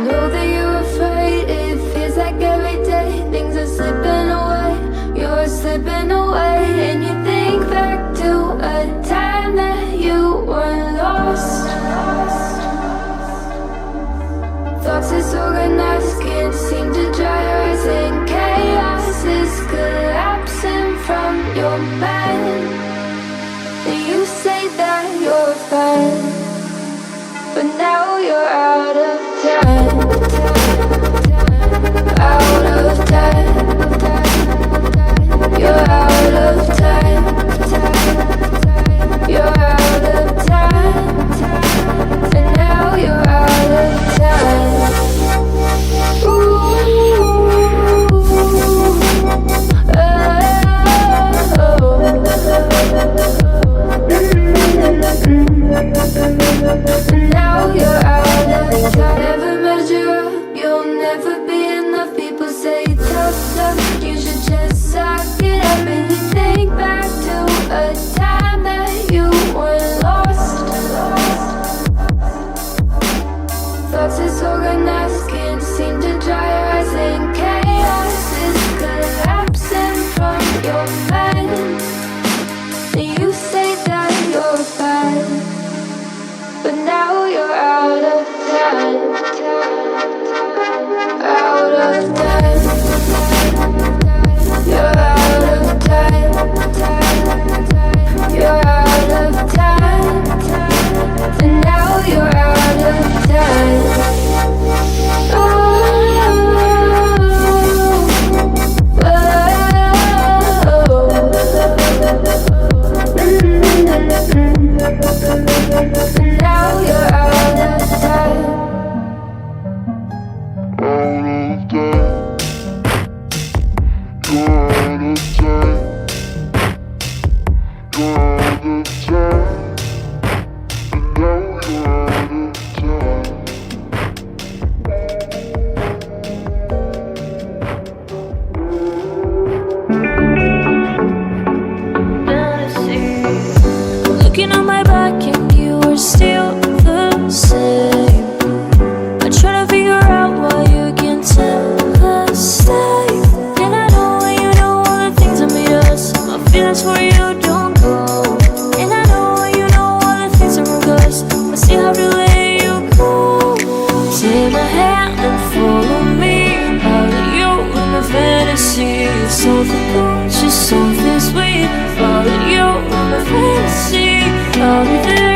know that you're afraid. It feels like every day things are slipping away. You're slipping away, and you think back to a time that you were lost. Thoughts disorganized, can't seem to dry your eyes, and chaos is collapsing from your mind. And you say that you're fine, but now you're out of time. Out of time. You're out of time. You're out of time. And now you're out of time. Now you're out of time. Never measure up, you'll never be enough. People say tough love, you should just suck it up. And you think back to a time that you were lost. Thoughts disorganized, can't seem to dry your eyes, and chaos is collapsing from your mind. And you say that you're fine, but now you're out of time. Out of time. You're out of time. You're out of time. And now you're out of time. Now you're out of time. Looking on my back and you are still the same. I try to figure out why you can't tell us stay. And I know you know all the things that made us. My feelings for you don't go. And I know you know all the things that broke us. I still have to let you go. Take my hand and follow me out of you in my fantasy. Something good, just something sweet. Follow you in my fantasy. I'll be there.